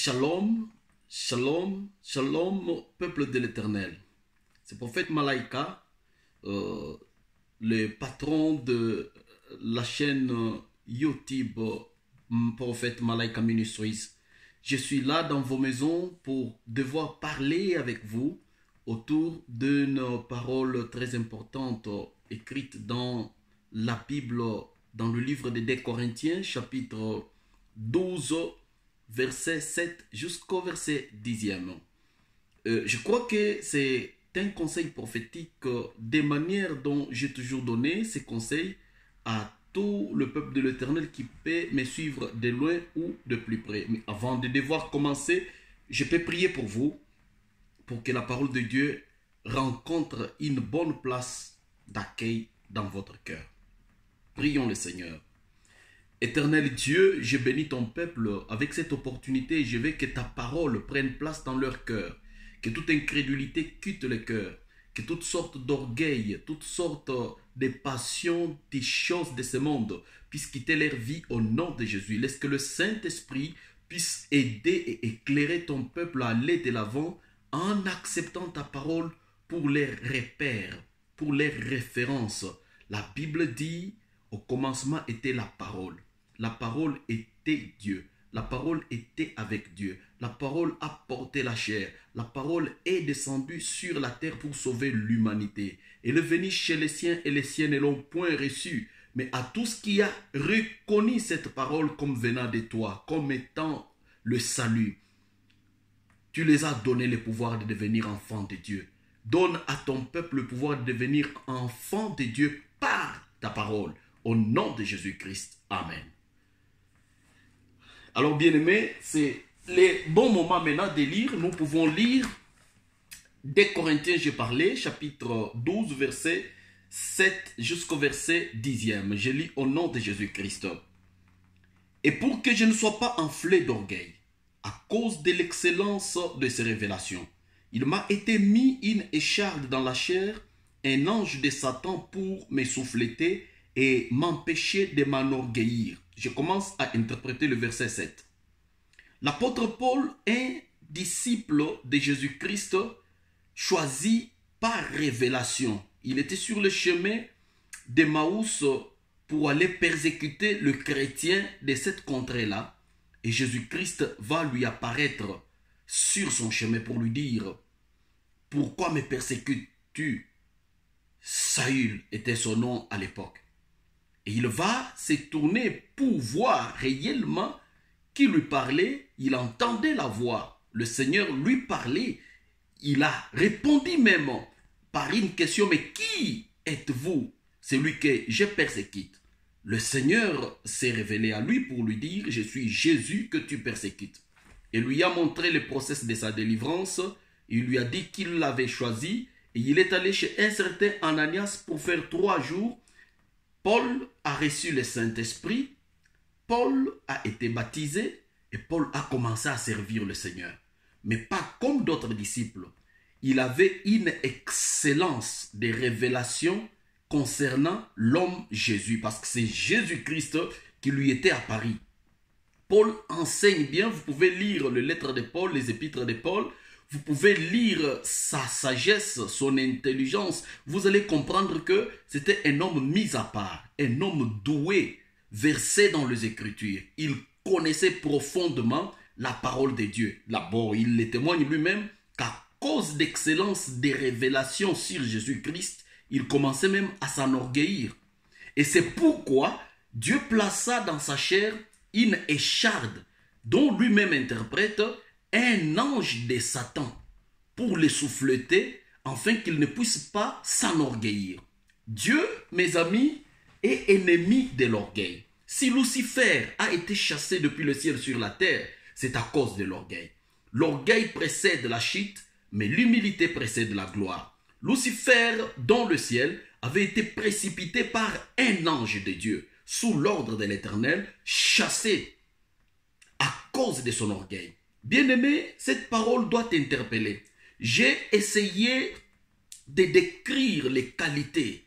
Shalom, shalom, shalom, peuple de l'Éternel. C'est prophète Malaika, le patron de la chaîne YouTube prophète Malaika Ministries. Je suis là dans vos maisons pour devoir parler avec vous autour d'une parole très importante écrite dans la Bible, dans le livre des 2 Corinthiens, chapitre 12, verset 7 jusqu'au verset 10e. Je crois que c'est un conseil prophétique des manières dont j'ai toujours donné ces conseils à tout le peuple de l'Éternel qui peut me suivre de loin ou de plus près. Mais avant de devoir commencer, je peux prier pour vous, pour que la parole de Dieu rencontre une bonne place d'accueil dans votre cœur. Prions le Seigneur. Éternel Dieu, je bénis ton peuple avec cette opportunité. Je veux que ta parole prenne place dans leur cœur. Que toute incrédulité quitte le cœur. Que toutes sortes d'orgueil, toutes sortes de passions, des choses de ce monde puissent quitter leur vie au nom de Jésus. Laisse que le Saint-Esprit puisse aider et éclairer ton peuple à aller de l'avant en acceptant ta parole pour les repères, pour les références. La Bible dit, au commencement était la parole. La parole était Dieu. La parole était avec Dieu. La parole a porté la chair. La parole est descendue sur la terre pour sauver l'humanité. Elle est venue chez les siens et les siens ne l'ont point reçue. Mais à tous qui a reconnu cette parole comme venant de toi, comme étant le salut, tu les as donné le pouvoir de devenir enfants de Dieu. Donne à ton peuple le pouvoir de devenir enfant de Dieu par ta parole. Au nom de Jésus-Christ. Amen. Alors bien-aimés, c'est le bon moment maintenant de lire. Nous pouvons lire 2 Corinthiens, j'ai parlé, chapitre 12, verset 7 jusqu'au verset 10e. Je lis au nom de Jésus-Christ. Et pour que je ne sois pas enflé d'orgueil, à cause de l'excellence de ces révélations, il m'a été mis une écharde dans la chair, un ange de Satan pour me souffleter et m'empêcher de m'enorgueillir. Je commence à interpréter le verset 7. L'apôtre Paul, un disciple de Jésus-Christ, choisi par révélation. Il était sur le chemin d'Emmaüs pour aller persécuter le chrétien de cette contrée-là. Et Jésus-Christ va lui apparaître sur son chemin pour lui dire « Pourquoi me persécutes-tu » Saül était son nom à l'époque. Et il va se tourner pour voir réellement qui lui parlait. Il entendait la voix. Le Seigneur lui parlait. Il a répondu même par une question. Mais qui êtes-vous? Celui que je persécute. Le Seigneur s'est révélé à lui pour lui dire, je suis Jésus que tu persécutes. Et lui a montré le processus de sa délivrance. Il lui a dit qu'il l'avait choisi. Et il est allé chez un certain Ananias pour faire 3 jours. Paul a reçu le Saint-Esprit, Paul a été baptisé et Paul a commencé à servir le Seigneur. Mais pas comme d'autres disciples. Il avait une excellence de révélation concernant l'homme Jésus, parce que c'est Jésus-Christ qui lui était apparu. Paul enseigne bien, vous pouvez lire les lettres de Paul, les épîtres de Paul, vous pouvez lire sa sagesse, son intelligence. Vous allez comprendre que c'était un homme mis à part, un homme doué, versé dans les Écritures. Il connaissait profondément la parole de Dieu. D'abord, il le témoigne lui-même qu'à cause d'excellence des révélations sur Jésus-Christ, il commençait même à s'enorgueillir. Et c'est pourquoi Dieu plaça dans sa chair une écharde dont lui-même interprète un ange de Satan pour le souffleter afin qu'il ne puisse pas s'enorgueillir. Dieu, mes amis, est ennemi de l'orgueil. Si Lucifer a été chassé depuis le ciel sur la terre, c'est à cause de l'orgueil. L'orgueil précède la chute, mais l'humilité précède la gloire. Lucifer, dans le ciel, avait été précipité par un ange de Dieu, sous l'ordre de l'Éternel, chassé à cause de son orgueil. Bien-aimé, cette parole doit t'interpeller. J'ai essayé de décrire les qualités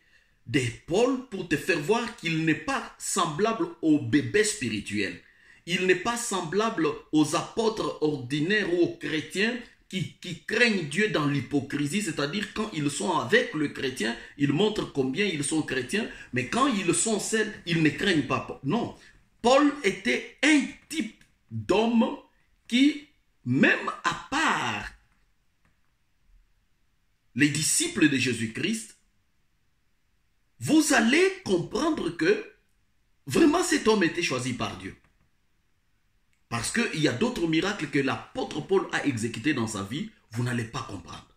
de Paul pour te faire voir qu'il n'est pas semblable au bébé spirituel. il n'est pas semblable aux apôtres ordinaires ou aux chrétiens qui craignent Dieu dans l'hypocrisie, c'est-à-dire quand ils sont avec le chrétien, ils montrent combien ils sont chrétiens, mais quand ils sont seuls, ils ne craignent pas. Non, Paul était un type d'homme qui, même à part les disciples de Jésus-Christ, vous allez comprendre que vraiment cet homme était choisi par Dieu. Parce qu'il y a d'autres miracles que l'apôtre Paul a exécutés dans sa vie, vous n'allez pas comprendre.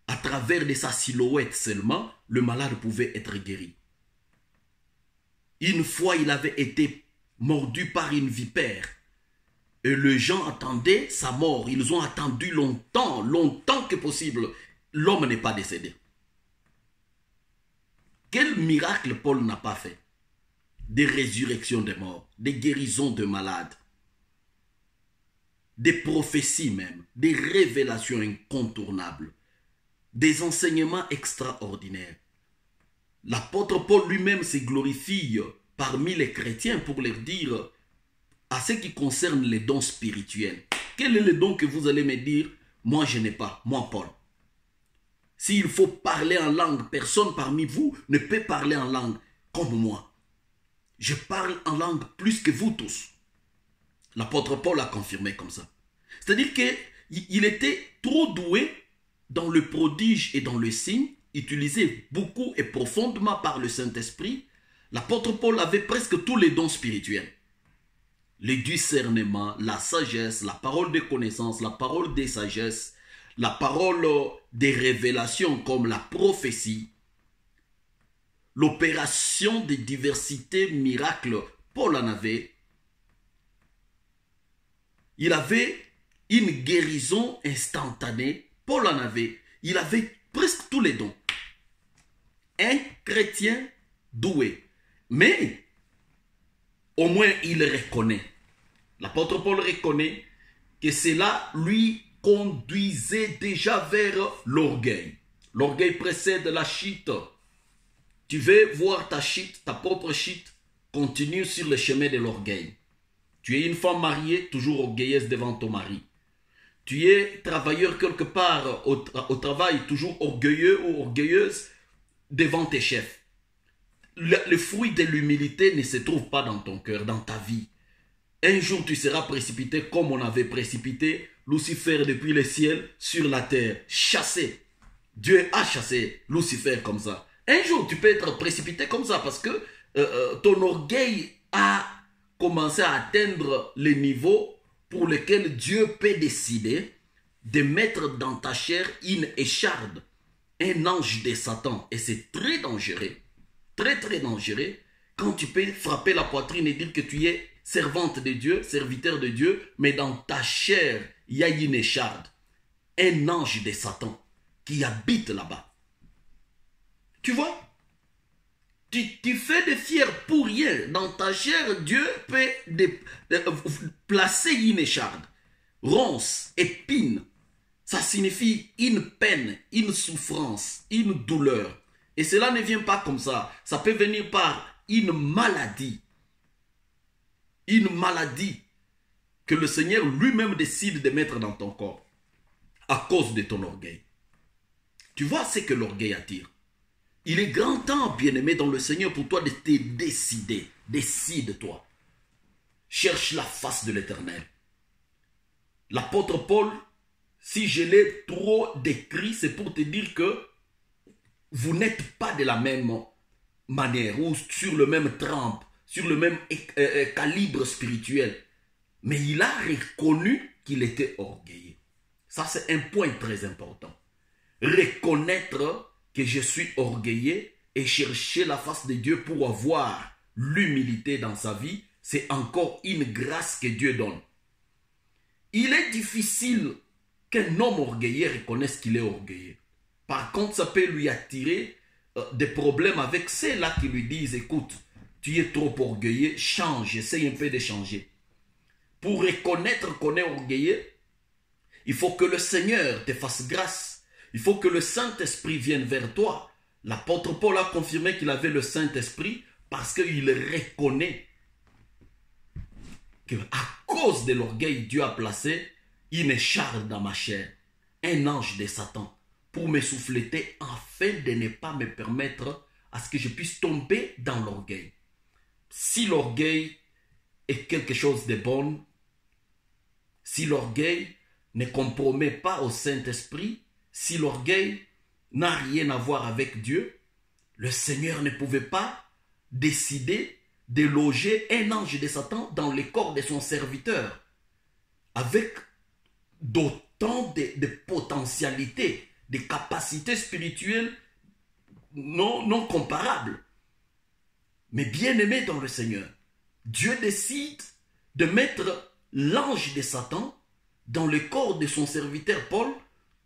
À travers de sa silhouette seulement, le malade pouvait être guéri. Une fois, il avait été mordu par une vipère. Et les gens attendaient sa mort. Ils ont attendu longtemps, longtemps que possible. L'homme n'est pas décédé. Quel miracle Paul n'a pas fait? Des résurrections des morts, des guérisons de malades, des prophéties même, des révélations incontournables, des enseignements extraordinaires. L'apôtre Paul lui-même se glorifie parmi les chrétiens pour leur dire, à ce qui concerne les dons spirituels, quel est le don que vous allez me dire? Moi je n'ai pas, moi Paul. S'il faut parler en langue, personne parmi vous ne peut parler en langue comme moi. Je parle en langue plus que vous tous. L'apôtre Paul a confirmé comme ça. C'est-à-dire qu'il était trop doué dans le prodige et dans le signe, utilisé beaucoup et profondément par le Saint-Esprit. L'apôtre Paul avait presque tous les dons spirituels. Le discernement, la sagesse, la parole de connaissance, la parole de sagesse, la parole des révélations comme la prophétie, l'opération de diversité miracles, Paul en avait. Il avait une guérison instantanée, Paul en avait. Il avait presque tous les dons. Un chrétien doué. Mais, au moins il reconnaît. L'apôtre Paul reconnaît que cela lui conduisait déjà vers l'orgueil. L'orgueil précède la chute. Tu veux voir ta chute, ta propre chute, continue sur le chemin de l'orgueil. Tu es une femme mariée, toujours orgueilleuse devant ton mari. Tu es travailleur quelque part au travail, toujours orgueilleux ou orgueilleuse devant tes chefs. Le fruit de l'humilité ne se trouve pas dans ton cœur, dans ta vie. Un jour tu seras précipité comme on avait précipité Lucifer depuis le ciel sur la terre. Chassé. Dieu a chassé Lucifer comme ça. Un jour tu peux être précipité comme ça parce que ton orgueil a commencé à atteindre le niveau pour lequel Dieu peut décider de mettre dans ta chair une écharde, un ange de Satan. Et c'est très dangereux, très très dangereux, quand tu peux frapper la poitrine et dire que tu es servante de Dieu, serviteur de Dieu, mais dans ta chair, il y a une écharde, un ange de Satan qui habite là-bas. Tu vois? Tu fais des fiers pour rien. Dans ta chair, Dieu peut placer une écharde. Ronce, épine. Ça signifie une peine, une souffrance, une douleur. Et cela ne vient pas comme ça. Ça peut venir par une maladie. Une maladie que le Seigneur lui-même décide de mettre dans ton corps à cause de ton orgueil. Tu vois ce que l'orgueil attire. Il est grand temps, bien-aimé dans le Seigneur, pour toi de te décider. Décide-toi. Cherche la face de l'Éternel. L'apôtre Paul, si je l'ai trop décrit, c'est pour te dire que vous n'êtes pas de la même manière ou sur le même trempe, sur le même calibre spirituel. Mais il a reconnu qu'il était orgueilleux. Ça, c'est un point très important. Reconnaître que je suis orgueilleux et chercher la face de Dieu pour avoir l'humilité dans sa vie, c'est encore une grâce que Dieu donne. Il est difficile qu'un homme orgueilleux reconnaisse qu'il est orgueilleux. Par contre, ça peut lui attirer des problèmes avec ceux-là qui lui disent, écoute, tu es trop orgueilleux, change, essaye un peu de changer. Pour reconnaître qu'on est orgueilleux, il faut que le Seigneur te fasse grâce. Il faut que le Saint-Esprit vienne vers toi. L'apôtre Paul a confirmé qu'il avait le Saint-Esprit parce qu'il reconnaît que à cause de l'orgueil, Dieu a placé une écharpe dans ma chair, un ange de Satan, pour me souffleter afin de ne pas me permettre à ce que je puisse tomber dans l'orgueil. Si l'orgueil est quelque chose de bon, si l'orgueil ne compromet pas au Saint-Esprit, si l'orgueil n'a rien à voir avec Dieu, le Seigneur ne pouvait pas décider de loger un ange de Satan dans le corps de son serviteur, avec d'autant de potentialités, de capacités spirituelles non comparables. Mais bien aimé dans le Seigneur, Dieu décide de mettre l'ange de Satan dans le corps de son serviteur Paul,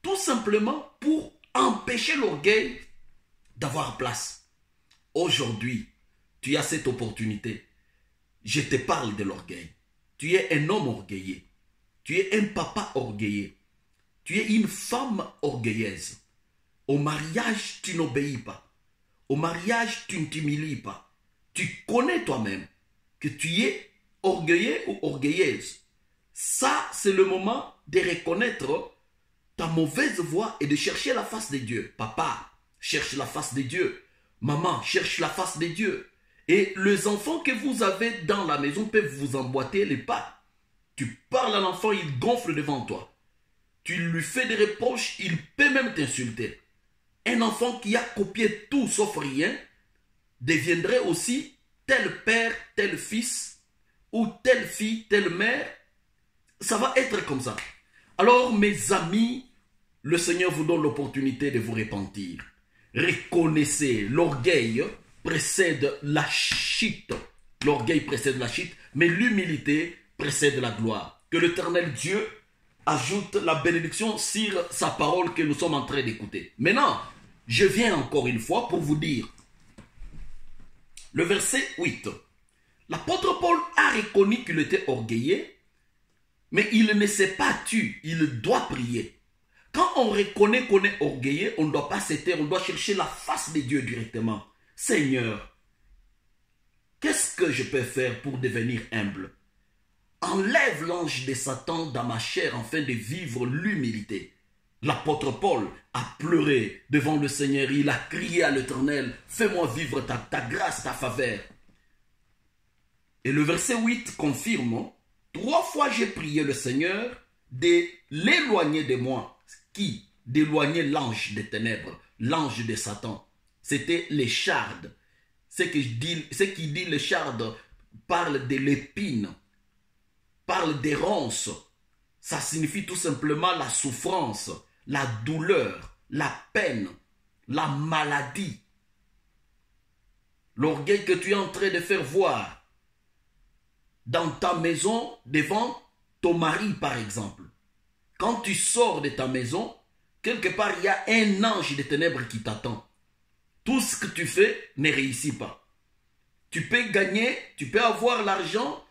tout simplement pour empêcher l'orgueil d'avoir place. Aujourd'hui, tu as cette opportunité. Je te parle de l'orgueil. Tu es un homme orgueilleux. Tu es un papa orgueilleux. Tu es une femme orgueilleuse. Au mariage, tu n'obéis pas. Au mariage, tu ne t'humilies pas. Tu connais toi-même que tu es orgueilleux ou orgueilleuse. Ça, c'est le moment de reconnaître ta mauvaise voie et de chercher la face de Dieu. Papa, cherche la face de Dieu. Maman, cherche la face de Dieu. Et les enfants que vous avez dans la maison peuvent vous emboîter les pas. Tu parles à l'enfant, il gonfle devant toi. Tu lui fais des reproches, il peut même t'insulter. Un enfant qui a copié tout sauf rien deviendrait aussi tel père, tel fils, ou telle fille, telle mère. Ça va être comme ça. Alors mes amis, le Seigneur vous donne l'opportunité de vous repentir. Reconnaissez, l'orgueil précède la chute. L'orgueil précède la chute, mais l'humilité précède la gloire. Que l'Éternel Dieu ajoute la bénédiction sur sa parole que nous sommes en train d'écouter. Maintenant, je viens encore une fois pour vous dire, le verset 8. L'apôtre Paul a reconnu qu'il était orgueilleux, mais il ne s'est pas tu, il doit prier. Quand on reconnaît qu'on est orgueilleux, on ne doit pas se taire, on doit chercher la face de Dieu directement. Seigneur, qu'est-ce que je peux faire pour devenir humble? Enlève l'ange de Satan dans ma chair afin de vivre l'humilité. L'apôtre Paul a pleuré devant le Seigneur, il a crié à l'Éternel, fais-moi vivre ta grâce, ta faveur. Et le verset 8 confirme, 3 fois j'ai prié le Seigneur de l'éloigner de moi. Qui? D'éloigner l'ange des ténèbres, l'ange de Satan. C'était l'écharde. Ce qui dit l'écharde parle de l'épine, parle des ronces. Ça signifie tout simplement la souffrance, la douleur, la peine, la maladie. L'orgueil que tu es en train de faire voir dans ta maison devant ton mari par exemple. Quand tu sors de ta maison, quelque part il y a un ange des ténèbres qui t'attend. Tout ce que tu fais ne réussit pas. Tu peux gagner, tu peux avoir l'argent,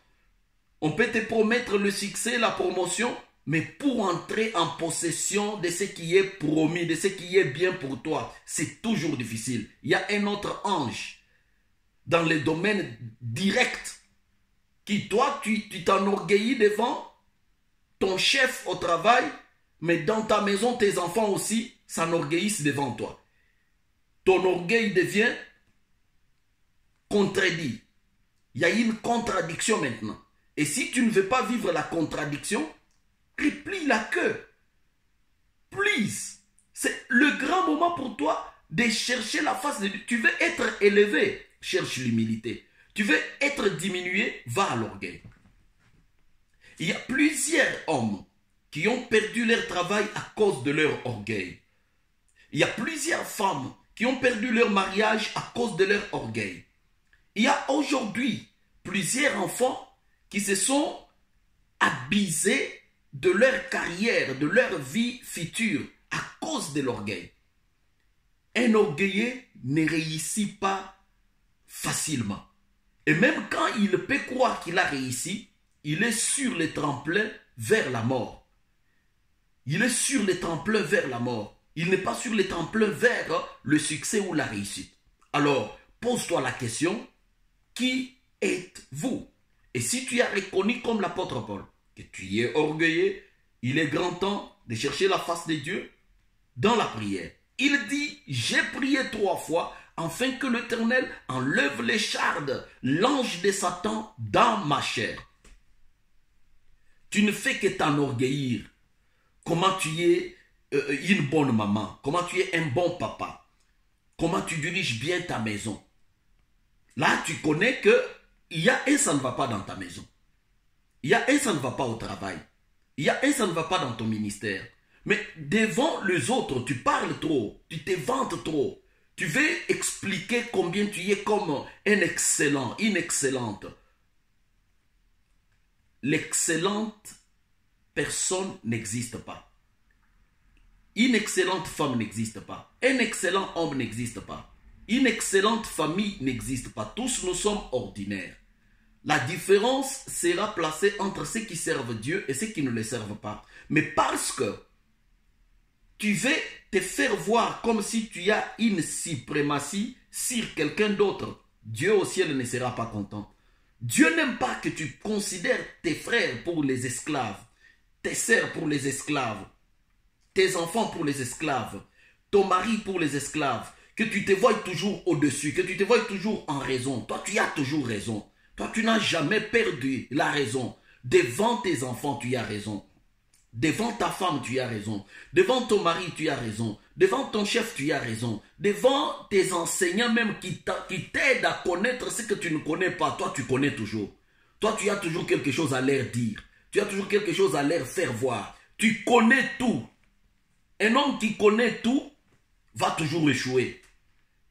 on peut te promettre le succès, la promotion, mais pour entrer en possession de ce qui est promis, de ce qui est bien pour toi, c'est toujours difficile. Il y a un autre ange dans le domaine direct qui, toi, tu t'enorgueillis devant ton chef au travail, mais dans ta maison, tes enfants aussi s'enorgueillissent devant toi. Ton orgueil devient contredit. Il y a une contradiction maintenant. Et si tu ne veux pas vivre la contradiction, replie la queue. Please. C'est le grand moment pour toi de chercher la face de Dieu. Tu veux être élevé, cherche l'humilité. Tu veux être diminué, va à l'orgueil. Il y a plusieurs hommes qui ont perdu leur travail à cause de leur orgueil. Il y a plusieurs femmes qui ont perdu leur mariage à cause de leur orgueil. Il y a aujourd'hui plusieurs enfants qui se sont abusés de leur carrière, de leur vie future à cause de l'orgueil. Un orgueilleux ne réussit pas facilement. Et même quand il peut croire qu'il a réussi, il est sur le tremplin vers la mort. Il est sur le tremplin vers la mort. Il n'est pas sur le tremplin vers le succès ou la réussite. Alors, pose-toi la question, qui êtes-vous? Et si tu as reconnu comme l'apôtre Paul que tu es orgueilleux, il est grand temps de chercher la face de Dieu dans la prière. Il dit, j'ai prié 3 fois afin que l'Éternel enlève l'écharde, l'ange de Satan dans ma chair. Tu ne fais que t'enorgueillir. Comment tu es une bonne maman, comment tu es un bon papa, comment tu diriges bien ta maison. Là, tu connais que il y a un ça ne va pas dans ta maison. Il y a un ça ne va pas au travail. Il y a un ça ne va pas dans ton ministère. Mais devant les autres, tu parles trop, tu te vantes trop. Tu veux expliquer combien tu es comme un excellent, une excellente. L'excellente personne n'existe pas. Une excellente femme n'existe pas. Un excellent homme n'existe pas. Une excellente famille n'existe pas. Tous nous sommes ordinaires. La différence sera placée entre ceux qui servent Dieu et ceux qui ne le servent pas. Mais parce que tu veux te faire voir comme si tu as une suprématie sur quelqu'un d'autre, Dieu au ciel ne sera pas content. Dieu n'aime pas que tu considères tes frères pour les esclaves, tes sœurs pour les esclaves, tes enfants pour les esclaves, ton mari pour les esclaves, que tu te vois toujours au-dessus, que tu te vois toujours en raison. Toi, tu as toujours raison. Toi, tu n'as jamais perdu la raison. Devant tes enfants, tu as raison. Devant ta femme, tu as raison. Devant ton mari, tu as raison. Devant ton chef, tu as raison. Devant tes enseignants même qui t'aident à connaître ce que tu ne connais pas, toi, tu connais toujours. Toi, tu as toujours quelque chose à leur dire. Tu as toujours quelque chose à leur faire voir. Tu connais tout. Un homme qui connaît tout va toujours échouer.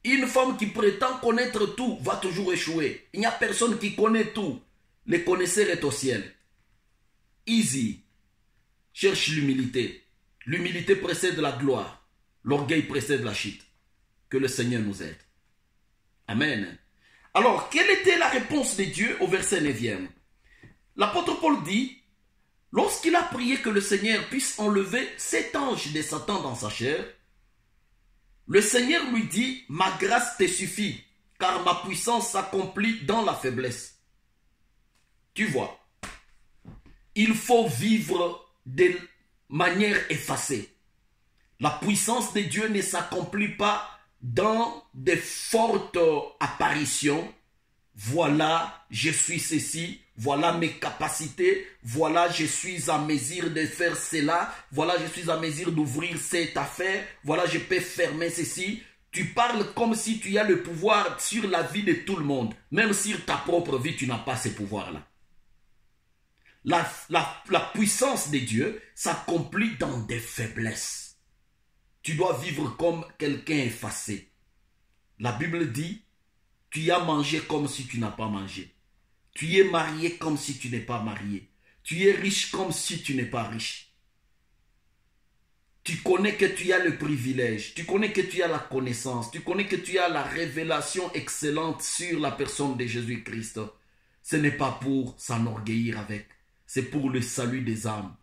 Une femme qui prétend connaître tout va toujours échouer. Il n'y a personne qui connaît tout. Le connaisseur est au ciel. Easy. Cherche l'humilité. L'humilité précède la gloire. L'orgueil précède la chute. Que le Seigneur nous aide. Amen. Alors, quelle était la réponse de Dieu au verset 9e? L'apôtre Paul dit, lorsqu'il a prié que le Seigneur puisse enlever cet ange de Satan dans sa chair, le Seigneur lui dit, ma grâce te suffit, car ma puissance s'accomplit dans la faiblesse. Tu vois, il faut vivre de manière effacée. La puissance de Dieu ne s'accomplit pas dans des fortes apparitions. Voilà, je suis ceci, voilà mes capacités, voilà, je suis à mesure de faire cela, voilà, je suis à mesure d'ouvrir cette affaire, voilà, je peux fermer ceci. Tu parles comme si tu as le pouvoir sur la vie de tout le monde. Même sur ta propre vie, tu n'as pas ce pouvoir-là. La puissance de Dieu s'accomplit dans des faiblesses. Tu dois vivre comme quelqu'un effacé. La Bible dit, tu as mangé comme si tu n'as pas mangé. Tu es marié comme si tu n'es pas marié. Tu es riche comme si tu n'es pas riche. Tu connais que tu as le privilège. Tu connais que tu as la connaissance. Tu connais que tu as la révélation excellente sur la personne de Jésus-Christ. Ce n'est pas pour s'enorgueillir avec. C'est pour le salut des âmes.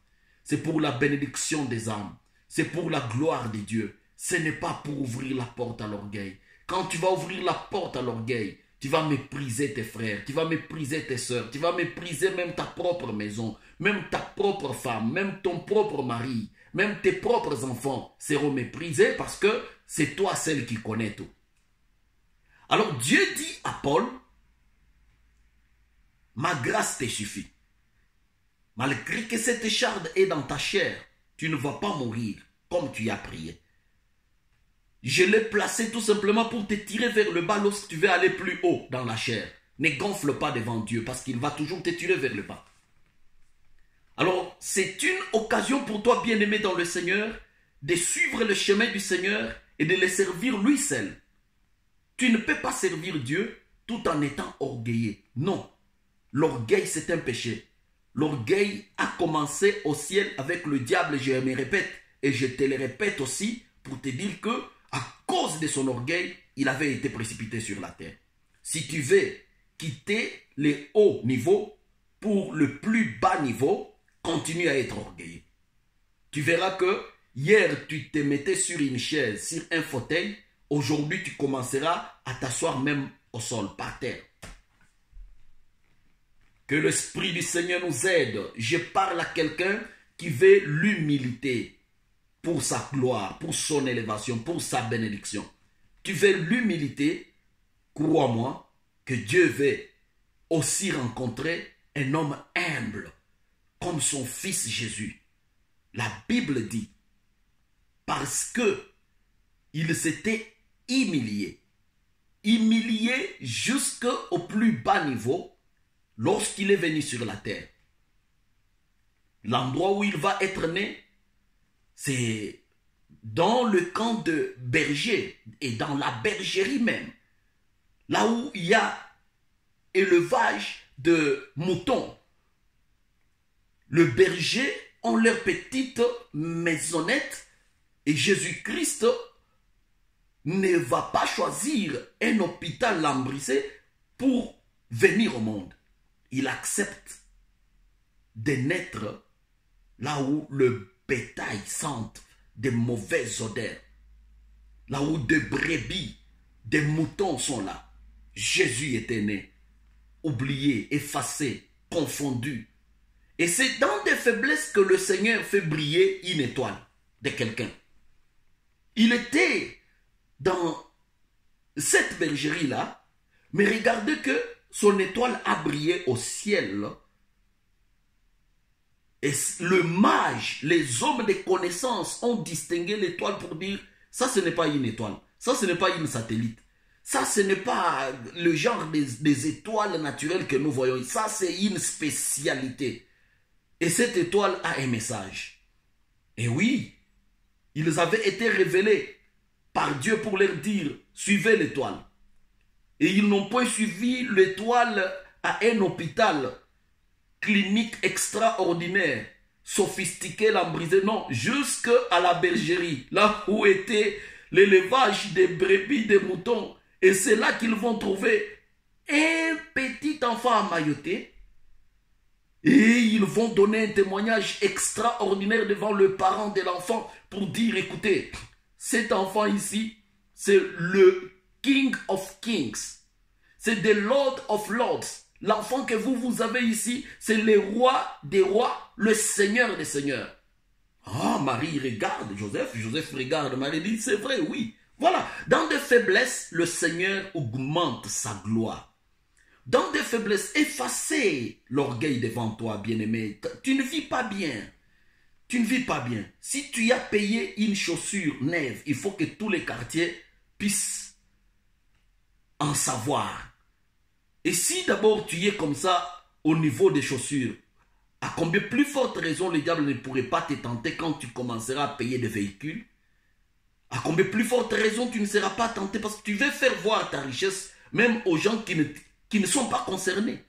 C'est pour la bénédiction des âmes. C'est pour la gloire de Dieu. Ce n'est pas pour ouvrir la porte à l'orgueil. Quand tu vas ouvrir la porte à l'orgueil, tu vas mépriser tes frères, tu vas mépriser tes soeurs, tu vas mépriser même ta propre maison, même ta propre femme, même ton propre mari, même tes propres enfants seront méprisés parce que c'est toi celle qui connais tout. Alors Dieu dit à Paul, ma grâce te suffit. Malgré que cette écharde est dans ta chair, tu ne vas pas mourir comme tu as prié. Je l'ai placé tout simplement pour te tirer vers le bas lorsque tu veux aller plus haut dans la chair. Ne gonfle pas devant Dieu parce qu'il va toujours te tirer vers le bas. Alors, c'est une occasion pour toi, bien-aimé dans le Seigneur, de suivre le chemin du Seigneur et de le servir lui seul. Tu ne peux pas servir Dieu tout en étant orgueilleux. Non. L'orgueil, c'est un péché. L'orgueil a commencé au ciel avec le diable, je me répète. Et je te le répète aussi pour te dire que à cause de son orgueil, il avait été précipité sur la terre. Si tu veux quitter les hauts niveaux pour le plus bas niveau, continue à être orgueilleux. Tu verras que hier, tu te mettais sur une chaise, sur un fauteuil. Aujourd'hui, tu commenceras à t'asseoir même au sol, par terre. Que l'Esprit du Seigneur nous aide. Je parle à quelqu'un qui veut l'humilité pour sa gloire, pour son élévation, pour sa bénédiction. Tu veux l'humilité, crois-moi, que Dieu veut aussi rencontrer un homme humble, comme son fils Jésus. La Bible dit, parce que il s'était humilié jusqu'au plus bas niveau, lorsqu'il est venu sur la terre. L'endroit où il va être né, c'est dans le camp de berger et dans la bergerie même. Là où il y a élevage de moutons. Le berger ont leur petite maisonnette et Jésus-Christ ne va pas choisir un hôpital lambrisé pour venir au monde. Il accepte de naître là où le bétail sent de mauvaises odeurs, là où des brebis, des moutons sont là. Jésus était né, oublié, effacé, confondu. Et c'est dans des faiblesses que le Seigneur fait briller une étoile de quelqu'un. Il était dans cette bergerie-là, mais regardez que son étoile a brillé au ciel. Et le mage, les hommes de connaissance ont distingué l'étoile pour dire, ça ce n'est pas une étoile, ça ce n'est pas une satellite, ça ce n'est pas le genre des étoiles naturelles que nous voyons, ça c'est une spécialité. Et cette étoile a un message. Et oui, ils avaient été révélés par Dieu pour leur dire, suivez l'étoile. Et ils n'ont pas suivi l'étoile à un hôpital clinique extraordinaire, sophistiqué, lambrisé, non, jusqu'à la bergerie, là où était l'élevage des brebis, des moutons. Et c'est là qu'ils vont trouver un petit enfant emmailloté. Et ils vont donner un témoignage extraordinaire devant le parent de l'enfant pour dire, écoutez, cet enfant ici, c'est le King of Kings. C'est the Lord of Lords. L'enfant que vous avez ici, c'est le roi des rois, le Seigneur des seigneurs. Ah, Marie regarde Joseph, Joseph regarde Marie, dit, c'est vrai, oui. Voilà, dans des faiblesses, le Seigneur augmente sa gloire. Dans des faiblesses, effacez l'orgueil devant toi, bien-aimé. Tu ne vis pas bien. Tu ne vis pas bien. Si tu as payé une chaussure neuve, il faut que tous les quartiers puissent en savoir. Et si d'abord tu es comme ça au niveau des chaussures, à combien plus forte raison le diable ne pourrait pas te tenter quand tu commenceras à payer des véhicules? À combien plus forte raison tu ne seras pas tenté parce que tu veux faire voir ta richesse même aux gens qui ne sont pas concernés.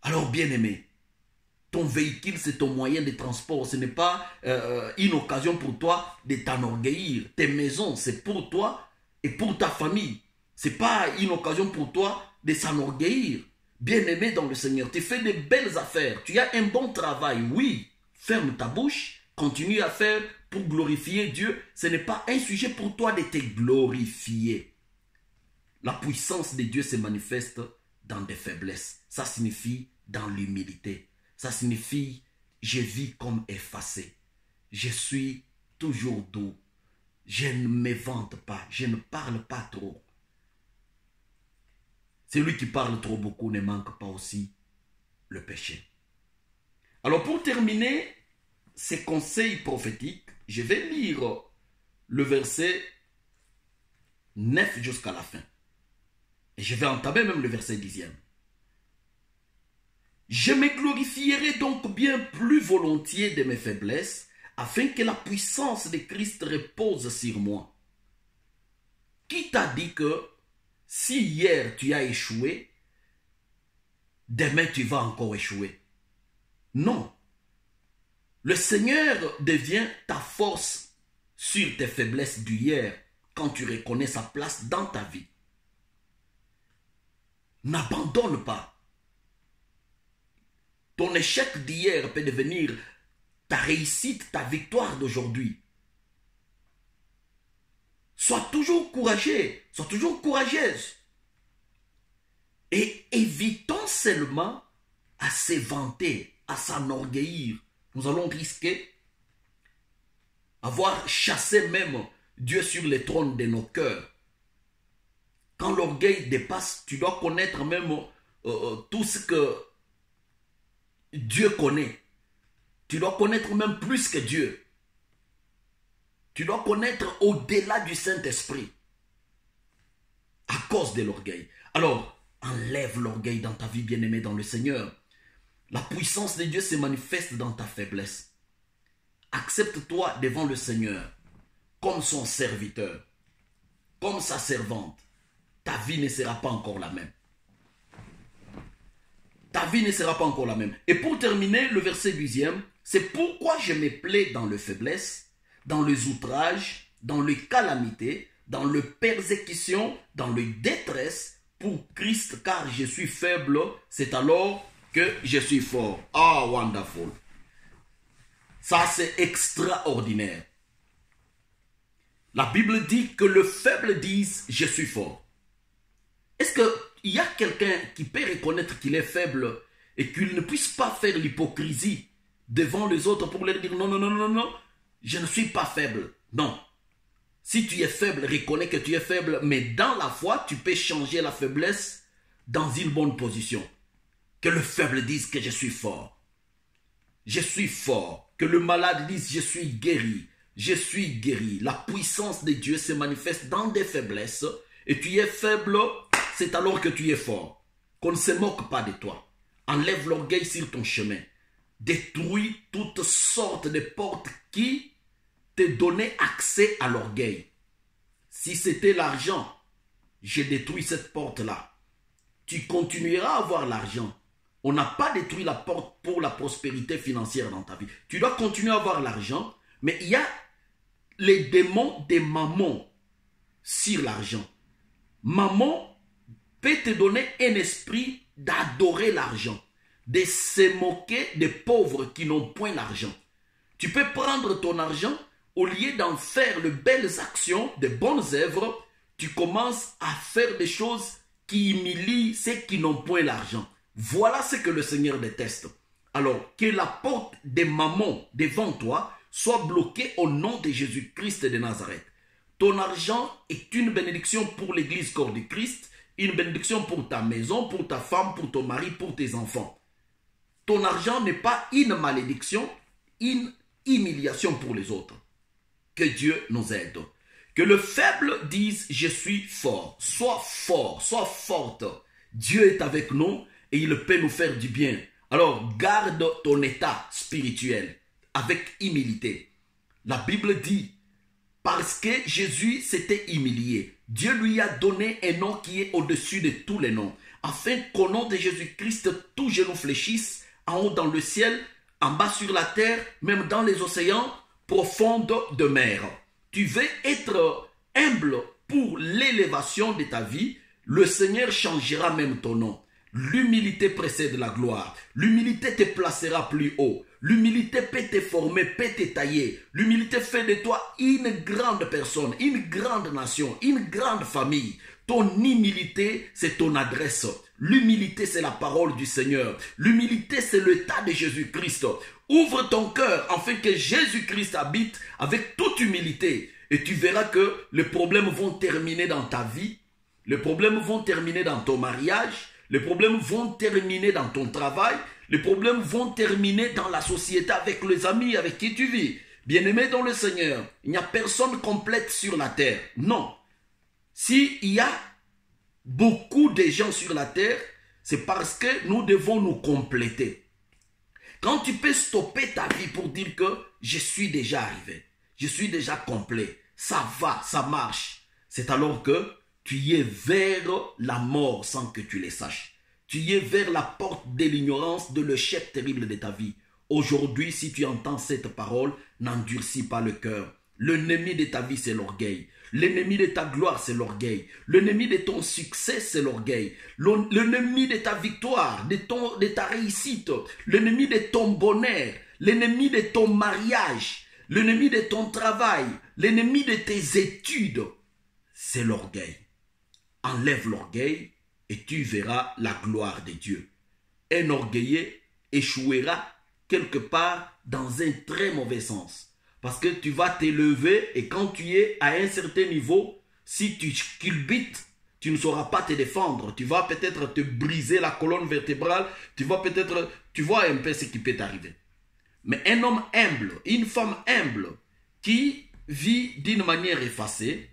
Alors bien aimé, ton véhicule c'est ton moyen de transport, ce n'est pas une occasion pour toi de t'enorgueillir. Tes maisons c'est pour toi et pour ta famille. Ce n'est pas une occasion pour toi de s'enorgueillir. Bien-aimé dans le Seigneur, tu fais de belles affaires, tu as un bon travail, oui. Ferme ta bouche, continue à faire pour glorifier Dieu. Ce n'est pas un sujet pour toi de te glorifier. La puissance de Dieu se manifeste dans des faiblesses. Ça signifie dans l'humilité. Ça signifie je vis comme effacé. Je suis toujours doux. Je ne me vante pas, je ne parle pas trop. Celui qui parle trop beaucoup ne manque pas aussi le péché. Alors pour terminer ces conseils prophétiques, je vais lire le verset 9 jusqu'à la fin. Et je vais entamer même le verset 10e. Je me glorifierai donc bien plus volontiers de mes faiblesses, afin que la puissance de Christ repose sur moi. Qui t'a dit que si hier tu as échoué, demain tu vas encore échouer? Non. Le Seigneur devient ta force sur tes faiblesses d'hier quand tu reconnais sa place dans ta vie. N'abandonne pas. Ton échec d'hier peut devenir ta réussite, ta victoire d'aujourd'hui. Sois toujours courageux, sois toujours courageuse. Et évitons seulement à s'éventer, à s'enorgueillir. Nous allons risquer avoir chassé même Dieu sur les trônes de nos cœurs. Quand l'orgueil dépasse, tu dois connaître même tout ce que Dieu connaît. Tu dois connaître même plus que Dieu. Tu dois connaître au-delà du Saint-Esprit. À cause de l'orgueil. Alors, enlève l'orgueil dans ta vie, bien-aimée dans le Seigneur. La puissance de Dieu se manifeste dans ta faiblesse. Accepte-toi devant le Seigneur comme son serviteur, comme sa servante. Ta vie ne sera pas encore la même. Ta vie ne sera pas encore la même. Et pour terminer, le verset 10e, c'est pourquoi je me plais dans les faiblesses, dans les outrages, dans les calamités, dans les persécutions, dans les détresses, pour Christ, car je suis faible, c'est alors que je suis fort. Ah, wonderful. Ça, c'est extraordinaire. La Bible dit que le faible dise, je suis fort. Est-ce qu'il y a quelqu'un qui peut reconnaître qu'il est faible et qu'il ne puisse pas faire l'hypocrisie devant les autres pour leur dire non, non, non, non, non, je ne suis pas faible. Non. Si tu es faible, reconnais que tu es faible, mais dans la foi, tu peux changer la faiblesse dans une bonne position. Que le faible dise que je suis fort. Je suis fort. Que le malade dise je suis guéri. Je suis guéri. La puissance de Dieu se manifeste dans des faiblesses. Et tu es faible, c'est alors que tu es fort. Qu'on ne se moque pas de toi. Enlève l'orgueil sur ton chemin. Détruis toutes sortes de portes qui te donnaient accès à l'orgueil. Si c'était l'argent, je détruis cette porte-là. Tu continueras à avoir l'argent. On n'a pas détruit la porte pour la prospérité financière dans ta vie. Tu dois continuer à avoir l'argent, mais il y a les démons des mamans sur l'argent. Maman peut te donner un esprit d'adorer l'argent, de se moquer des pauvres qui n'ont point l'argent. Tu peux prendre ton argent, au lieu d'en faire de belles actions, de bonnes œuvres, tu commences à faire des choses qui humilient ceux qui n'ont point l'argent. Voilà ce que le Seigneur déteste. Alors, que la porte des mamans devant toi soit bloquée au nom de Jésus-Christ de Nazareth. Ton argent est une bénédiction pour l'église corps du Christ, une bénédiction pour ta maison, pour ta femme, pour ton mari, pour tes enfants. Ton argent n'est pas une malédiction, une humiliation pour les autres. Que Dieu nous aide. Que le faible dise je suis fort. Sois fort, sois forte. Dieu est avec nous et il peut nous faire du bien. Alors garde ton état spirituel avec humilité. La Bible dit, parce que Jésus s'était humilié, Dieu lui a donné un nom qui est au-dessus de tous les noms, afin qu'au nom de Jésus-Christ, tout genou fléchisse, en haut dans le ciel, en bas sur la terre, même dans les océans profondes de mer. Tu veux être humble pour l'élévation de ta vie, le Seigneur changera même ton nom. L'humilité précède la gloire. L'humilité te placera plus haut. L'humilité peut te former, peut te tailler. L'humilité fait de toi une grande personne, une grande nation, une grande famille. Ton humilité, c'est ton adresse. L'humilité, c'est la parole du Seigneur. L'humilité, c'est l'état de Jésus-Christ. Ouvre ton cœur afin que Jésus-Christ habite avec toute humilité. Et tu verras que les problèmes vont terminer dans ta vie. Les problèmes vont terminer dans ton mariage. Les problèmes vont terminer dans ton travail. Les problèmes vont terminer dans la société avec les amis avec qui tu vis. Bien-aimé dans le Seigneur, il n'y a personne complète sur la terre. Non. S'il y a beaucoup de gens sur la terre, c'est parce que nous devons nous compléter. Quand tu peux stopper ta vie pour dire que je suis déjà arrivé, je suis déjà complet, ça va, ça marche, c'est alors que tu y es vers la mort sans que tu le saches. Tu y es vers la porte de l'ignorance, de l'échec terrible de ta vie. Aujourd'hui, si tu entends cette parole, n'endurcis pas le cœur. L'ennemi de ta vie, c'est l'orgueil. L'ennemi de ta gloire, c'est l'orgueil. L'ennemi de ton succès, c'est l'orgueil. L'ennemi de ta victoire, de ta réussite. L'ennemi de ton bonheur. L'ennemi de ton mariage. L'ennemi de ton travail. L'ennemi de tes études, c'est l'orgueil. Enlève l'orgueil et tu verras la gloire de Dieu. Un orgueilleux échouera quelque part dans un très mauvais sens. Parce que tu vas t'élever et quand tu es à un certain niveau, si tu culbutes, tu ne sauras pas te défendre. Tu vas peut-être te briser la colonne vertébrale. Tu vois un peu ce qui peut t'arriver. Mais un homme humble, une femme humble, qui vit d'une manière effacée,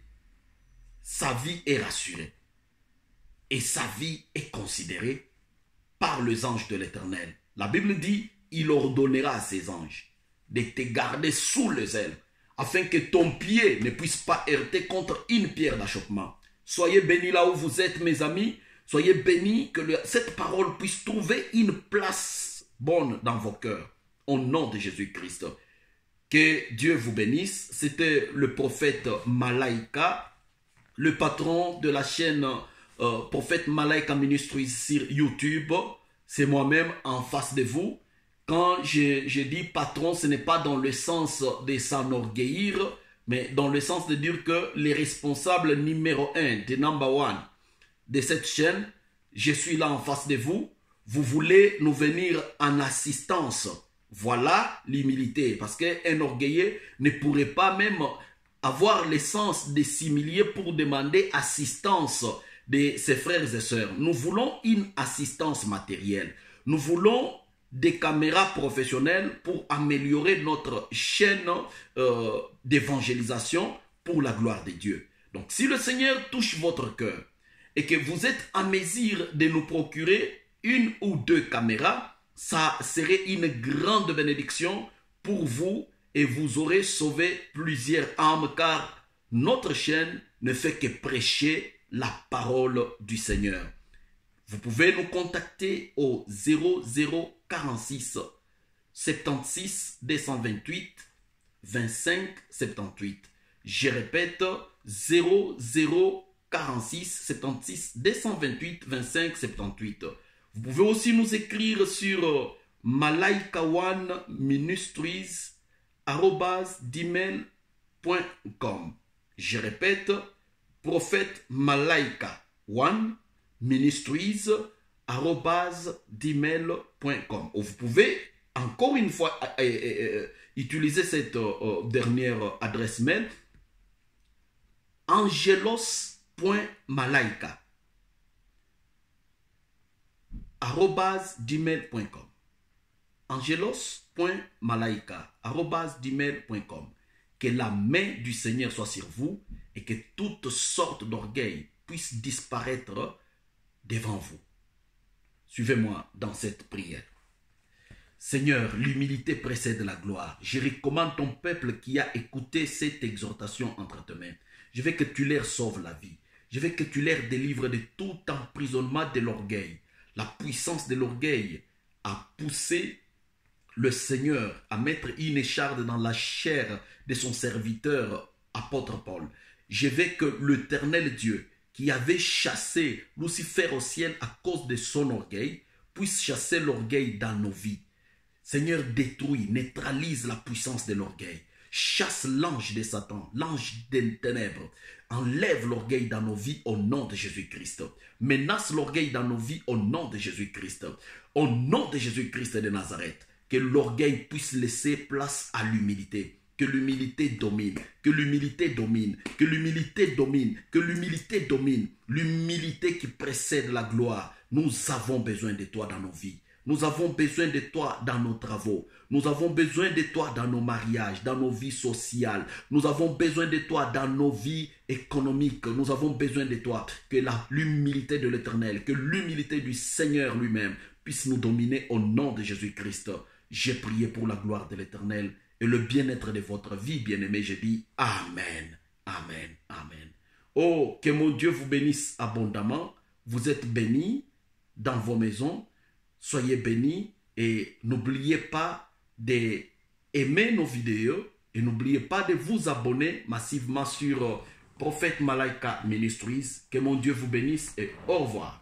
sa vie est rassurée. Et sa vie est considérée par les anges de l'Éternel. La Bible dit, il ordonnera à ses anges de te garder sous les ailes, afin que ton pied ne puisse pas heurter contre une pierre d'achoppement. Soyez bénis là où vous êtes, mes amis. Soyez bénis que cette parole puisse trouver une place bonne dans vos cœurs. Au nom de Jésus-Christ. Que Dieu vous bénisse. C'était le prophète Malaika, le patron de la chaîne Prophète Malaika Ministries sur YouTube. C'est moi-même en face de vous. Quand je dis patron, ce n'est pas dans le sens de s'enorgueillir, mais dans le sens de dire que les responsables numéro 1, the number one de cette chaîne, je suis là en face de vous. Vous voulez nous venir en assistance. Voilà l'humilité. Parce qu'un orgueilleux ne pourrait pas même avoir l'essence de s'humilier pour demander assistance de ses frères et sœurs. Nous voulons une assistance matérielle. Nous voulons des caméras professionnelles pour améliorer notre chaîne d'évangélisation pour la gloire de Dieu. Donc si le Seigneur touche votre cœur et que vous êtes en mesure de nous procurer une ou deux caméras, ça serait une grande bénédiction pour vous et vous aurez sauvé plusieurs âmes car notre chaîne ne fait que prêcher la parole du Seigneur. Vous pouvez nous contacter au 0046 76 228 25 78. Je répète, 0046 76 228 25 78. Vous pouvez aussi nous écrire sur malaika1ministries@gmail.com. Je répète, prophète Malaika 1 ministries@gmail.com. Vous pouvez encore une fois utiliser cette dernière adresse mail, angelos.malaika @gmail.com. angelos.malaika@gmail.com. Que la main du Seigneur soit sur vous et que toutes sortes d'orgueil puissent disparaître devant vous. Suivez-moi dans cette prière. Seigneur, l'humilité précède la gloire. Je recommande ton peuple qui a écouté cette exhortation entre tes mains. Je veux que tu leur sauves la vie. Je veux que tu leur délivres de tout emprisonnement de l'orgueil. La puissance de l'orgueil a poussé le Seigneur à mettre une écharde dans la chair de son serviteur, apôtre Paul. Je veux que l'Éternel Dieu, qui avait chassé Lucifer au ciel à cause de son orgueil, puisse chasser l'orgueil dans nos vies. Seigneur, détruis, neutralise la puissance de l'orgueil. Chasse l'ange de Satan, l'ange des ténèbres. Enlève l'orgueil dans nos vies au nom de Jésus-Christ. Menace l'orgueil dans nos vies au nom de Jésus-Christ. Au nom de Jésus-Christ de Nazareth. Que l'orgueil puisse laisser place à l'humilité. Que l'humilité domine. Que l'humilité domine. Que l'humilité domine. Que l'humilité domine. L'humilité qui précède la gloire. Nous avons besoin de toi dans nos vies. Nous avons besoin de toi dans nos travaux. Nous avons besoin de toi dans nos mariages, dans nos vies sociales. Nous avons besoin de toi dans nos vies économiques. Nous avons besoin de toi. Que l'humilité de l'Éternel, que l'humilité du Seigneur lui-même puisse nous dominer au nom de Jésus-Christ. J'ai prié pour la gloire de l'Éternel et le bien-être de votre vie, bien-aimé. Je dis Amen, Amen, Amen. Oh, que mon Dieu vous bénisse abondamment. Vous êtes bénis dans vos maisons. Soyez bénis et n'oubliez pas d'aimer nos vidéos et n'oubliez pas de vous abonner massivement sur Prophète Malaika Ministries. Que mon Dieu vous bénisse et au revoir.